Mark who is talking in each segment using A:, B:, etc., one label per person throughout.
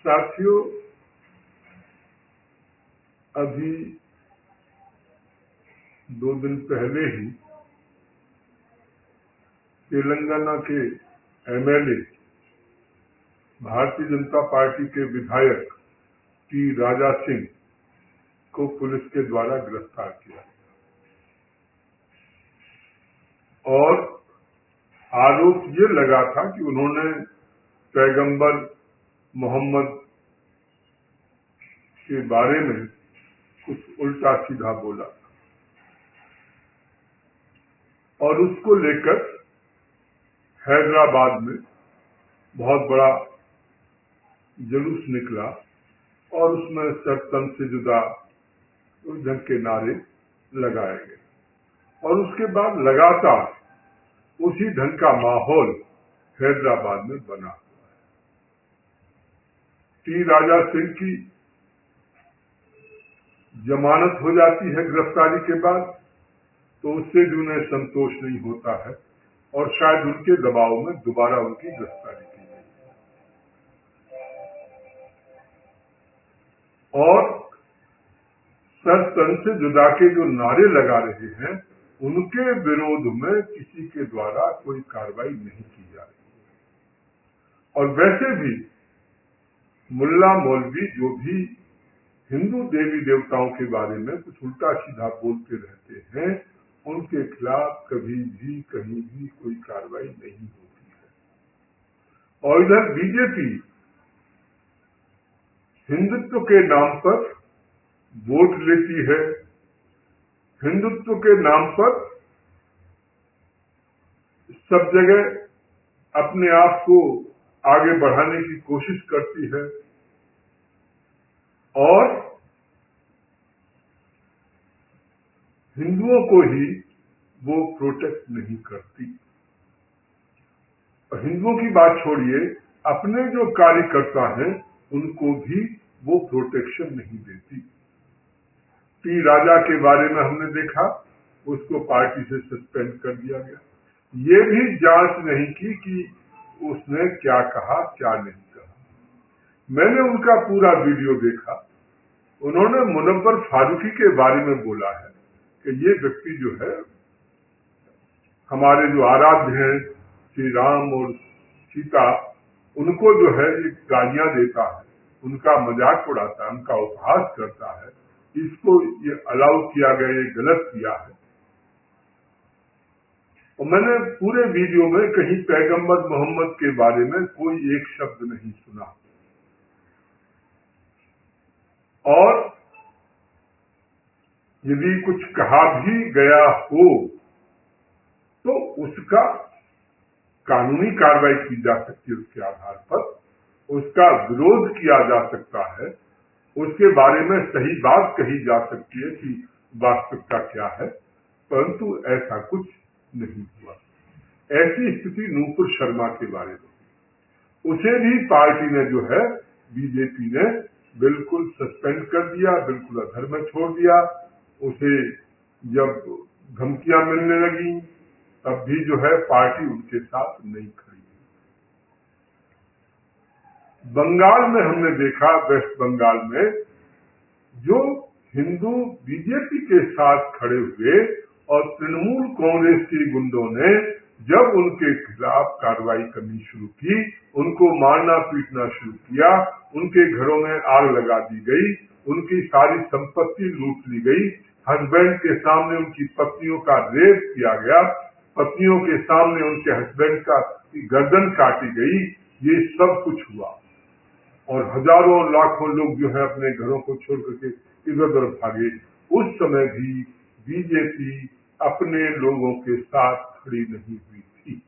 A: साथियों, अभी 2 दिन पहले ही तेलंगाना के एमएलए भारतीय जनता पार्टी के विधायक टी राजा सिंह को पुलिस के द्वारा गिरफ्तार किया और आरोप ये लगा था कि उन्होंने पैगंबर मोहम्मद के बारे में कुछ उल्टा सीधा बोला और उसको लेकर हैदराबाद में बहुत बड़ा जुलूस निकला और उसमें सर्वतन से जुदा उस ढंग के नारे लगाए गए और उसके बाद लगातार उसी ढंग का माहौल हैदराबाद में बना हुआ है। टी राजा सिंह की जमानत हो जाती है गिरफ्तारी के बाद, तो उससे भी उन्हें संतोष नहीं होता है और शायद उनके दबाव में दोबारा उनकी गिरफ्तारी की गई और सर तन से जुदा के जो नारे लगा रहे हैं उनके विरोध में किसी के द्वारा कोई कार्रवाई नहीं की जा रही और वैसे भी मुल्ला मौलवी जो भी हिंदू देवी देवताओं के बारे में कुछ उल्टा सीधा बोलते रहते हैं, उनके खिलाफ कभी भी कहीं भी कोई कार्रवाई नहीं होती है। और इधर बीजेपी हिंदुत्व के नाम पर वोट लेती है, हिंदुत्व के नाम पर सब जगह अपने आप को आगे बढ़ाने की कोशिश करती है और हिंदुओं को ही वो प्रोटेक्ट नहीं करती। हिंदुओं की बात छोड़िए, अपने जो कार्यकर्ता हैं उनको भी वो प्रोटेक्शन नहीं देती। टी राजा के बारे में हमने देखा, उसको पार्टी से सस्पेंड कर दिया गया। ये भी जांच नहीं की कि उसने क्या कहा क्या नहीं कहा। मैंने उनका पूरा वीडियो देखा। उन्होंने मुनव्वर फारूकी के बारे में बोला है कि ये व्यक्ति जो है हमारे जो आराध्य हैं श्री राम और सीता, उनको जो है ये गालियां देता है, उनका मजाक उड़ाता है, उनका उपहास करता है, इसको ये अलाउ किया गया, ये गलत किया है। और मैंने पूरे वीडियो में कहीं पैगंबर मोहम्मद के बारे में कोई एक शब्द नहीं सुना और यदि कुछ कहा भी गया हो तो उसका कानूनी कार्रवाई की जा सकती है, उसके आधार पर उसका विरोध किया जा सकता है, उसके बारे में सही बात कही जा सकती है कि वास्तविकता क्या है, परंतु ऐसा कुछ नहीं हुआ। ऐसी स्थिति नूपुर शर्मा के बारे में, उसे भी पार्टी ने जो है बीजेपी ने बिल्कुल सस्पेंड कर दिया, बिल्कुल अधर में छोड़ दिया। उसे जब धमकियां मिलने लगी तब भी जो है पार्टी उनके साथ नहीं खड़ी। बंगाल में हमने देखा, वेस्ट बंगाल में जो हिंदू बीजेपी के साथ खड़े हुए और तृणमूल कांग्रेस के गुंडों ने जब उनके खिलाफ कार्रवाई करनी शुरू की, उनको मारना पीटना शुरू किया, उनके घरों में आग लगा दी गई, उनकी सारी संपत्ति लूट ली गई, हस्बैंड के सामने उनकी पत्नियों का रेप किया गया, पत्नियों के सामने उनके हस्बैंड का गर्दन काटी गई, ये सब कुछ हुआ और हजारों लाखों लोग जो है अपने घरों को छोड़ करके इधर उधर भागे। उस समय भी बीजेपी अपने लोगों के साथ खड़ी नहीं हुई थी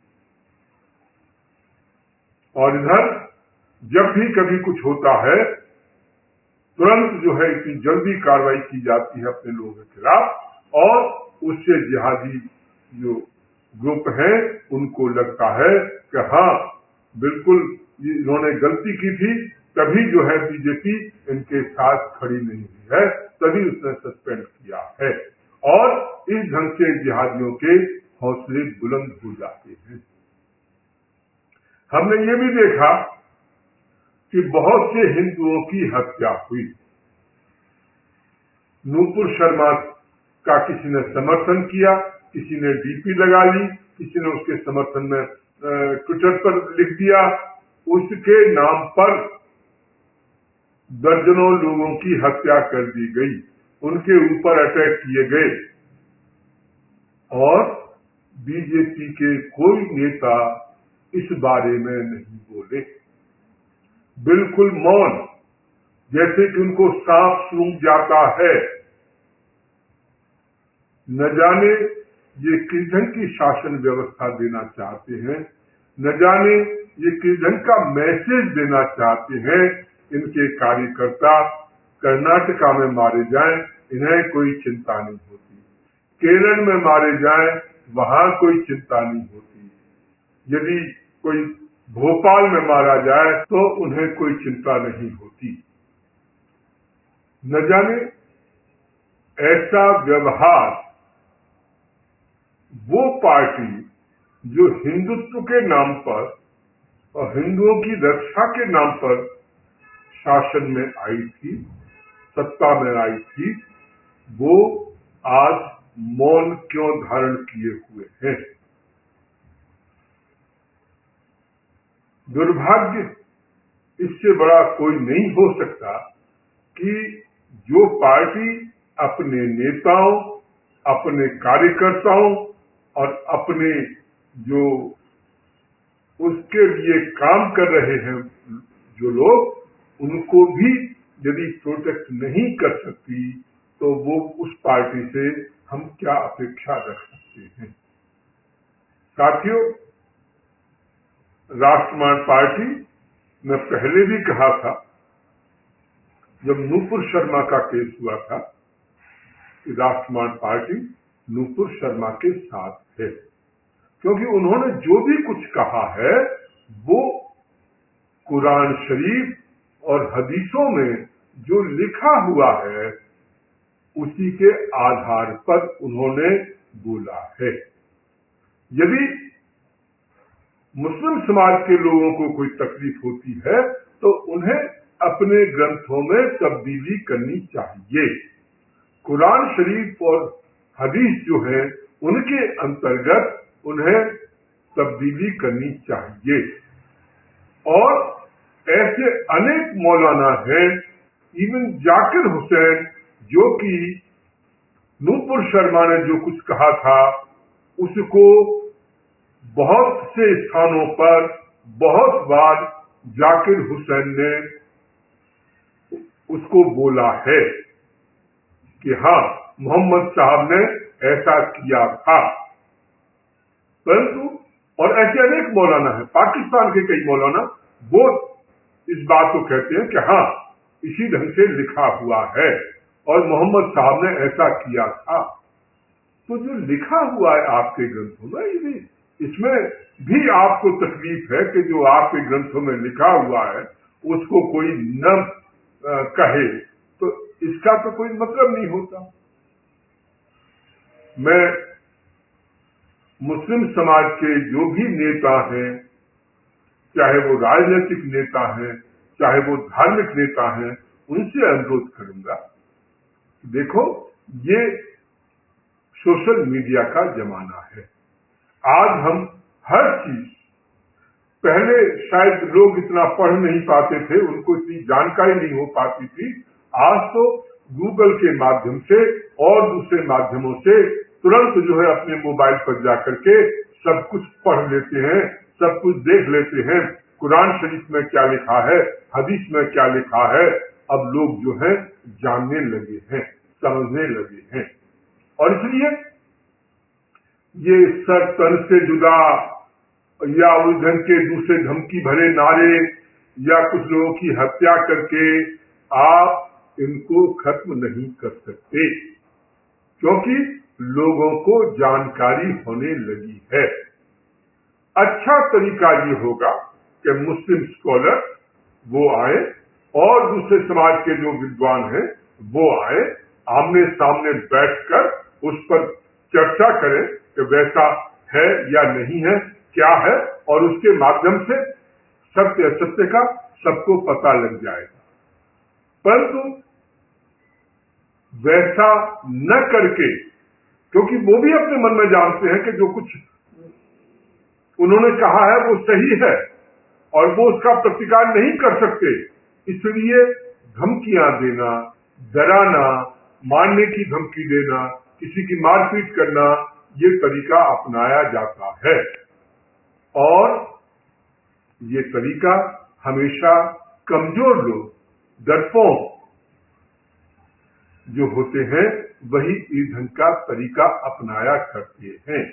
A: और इधर जब भी कभी कुछ होता है तुरंत जो है इतनी जल्दी कार्रवाई की जाती है अपने लोगों के खिलाफ और उससे जिहादी जो ग्रुप है उनको लगता है कि हाँ बिल्कुल इन्होंने गलती की थी, तभी जो है बीजेपी इनके साथ खड़ी नहीं हुई है, तभी उसने सस्पेंड किया है और इस ढंग से जिहादियों के हौसले बुलंद हो जाते हैं। हमने ये भी देखा कि बहुत से हिंदुओं की हत्या हुई। नूपुर शर्मा का किसी ने समर्थन किया, किसी ने डीपी लगा ली, किसी ने उसके समर्थन में ट्विटर पर लिख दिया। उसके नाम पर दर्जनों लोगों की हत्या कर दी गई, उनके ऊपर अटैक किए गए और बीजेपी के कोई नेता इस बारे में नहीं बोले, बिल्कुल मौन, जैसे कि उनको सांप सूंघ जाता है। न जाने ये किस ढंग की शासन व्यवस्था देना चाहते हैं, न जाने ये किस ढंग का मैसेज देना चाहते हैं। इनके कार्यकर्ता कर्नाटका में मारे जाएं, इन्हें कोई चिंता नहीं होती। केरल में मारे जाएं, वहां कोई चिंता नहीं होती। यदि कोई भोपाल में मारा जाए तो उन्हें कोई चिंता नहीं होती। न जाने ऐसा व्यवहार वो पार्टी जो हिंदुत्व के नाम पर और हिंदुओं की रक्षा के नाम पर शासन में आई थी, सत्ता में आई थी, वो आज मौन क्यों धारण किए हुए हैं। दुर्भाग्य इससे बड़ा कोई नहीं हो सकता कि जो पार्टी अपने नेताओं, अपने कार्यकर्ताओं और अपने जो उसके लिए काम कर रहे हैं जो लोग, उनको भी यदि प्रोटेक्ट नहीं कर सकती तो वो उस पार्टी से हम क्या अपेक्षा रख सकते हैं। साथियों, राष्ट्रवादी पार्टी ने पहले भी कहा था, जब नूपुर शर्मा का केस हुआ था, कि राष्ट्रवादी पार्टी नूपुर शर्मा के साथ है, क्योंकि उन्होंने जो भी कुछ कहा है वो कुरान शरीफ और हदीसों में जो लिखा हुआ है उसी के आधार पर उन्होंने बोला है। यदि मुस्लिम समाज के लोगों को कोई तकलीफ होती है तो उन्हें अपने ग्रंथों में तब्दीली करनी चाहिए। कुरान शरीफ और हदीस जो है उनके अंतर्गत उन्हें तब्दीली करनी चाहिए। और ऐसे अनेक मौलाना हैं, इवन जाकिर हुसैन, जो कि नूपुर शर्मा ने जो कुछ कहा था उसको बहुत से स्थानों पर बहुत बार जाकिर हुसैन ने उसको बोला है कि हाँ, मोहम्मद साहब ने ऐसा किया था। परंतु और ऐसे अनेक मौलाना हैं, पाकिस्तान के कई मौलाना, वो इस बात को कहते हैं कि हाँ, इसी ढंग से लिखा हुआ है और मोहम्मद साहब ने ऐसा किया था। तो जो लिखा हुआ है आपके ग्रंथों में, यदि इसमें भी आपको तकलीफ है कि जो आपके ग्रंथों में लिखा हुआ है उसको कोई न कहे, तो इसका तो कोई मतलब नहीं होता। मैं मुस्लिम समाज के जो भी नेता हैं, चाहे वो राजनीतिक नेता हैं, चाहे वो धार्मिक नेता हैं, उनसे अनुरोध करूंगा, देखो ये सोशल मीडिया का जमाना है। आज हम हर चीज, पहले शायद लोग इतना पढ़ नहीं पाते थे, उनको इतनी जानकारी नहीं हो पाती थी। आज तो गूगल के माध्यम से और दूसरे माध्यमों से तुरंत जो है अपने मोबाइल पर जाकर के सब कुछ पढ़ लेते हैं, सब कुछ देख लेते हैं। कुरान शरीफ में क्या लिखा है, हदीस में क्या लिखा है, अब लोग जो है जानने लगे हैं, समझने लगे हैं। और इसलिए ये सर तन से जुदा या उस ढंग के दूसरे धमकी भरे नारे या कुछ लोगों की हत्या करके आप इनको खत्म नहीं कर सकते, क्योंकि लोगों को जानकारी होने लगी है। अच्छा तरीका ये होगा कि मुस्लिम स्कॉलर वो आए और दूसरे समाज के जो विद्वान हैं वो आए, आमने सामने बैठकर उस पर चर्चा करें कि वैसा है या नहीं है, क्या है, और उसके माध्यम से सत्य असत्य का सबको पता लग जाएगा। परंतु वैसा न करके, क्योंकि वो भी अपने मन में जानते हैं कि जो कुछ उन्होंने कहा है वो सही है और वो उसका प्रतिकार नहीं कर सकते, इसलिए धमकियां देना, डराना, मारने की धमकी देना, किसी की मारपीट करना, ये तरीका अपनाया जाता है। और ये तरीका हमेशा कमजोर लोग, डरपोक जो होते हैं, वही इस ढंग का तरीका अपनाया करते हैं।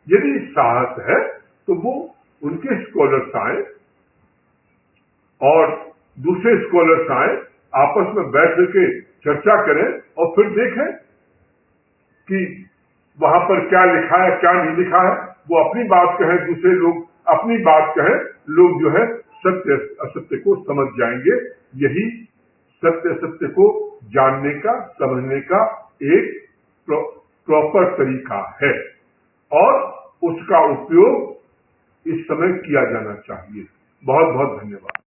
A: यदि साहस है तो वो उनके स्कॉलर्स आए और दूसरे स्कॉलर्स आए, आपस में बैठ के चर्चा करें और फिर देखें कि वहां पर क्या लिखा है, क्या नहीं लिखा है। वो अपनी बात कहें, दूसरे लोग अपनी बात कहें, लोग जो है सत्य असत्य को समझ जाएंगे। यही सत्य असत्य को जानने का, समझने का एक प्रॉपर तरीका है और उसका उपयोग इस समय किया जाना चाहिए। बहुत बहुत धन्यवाद।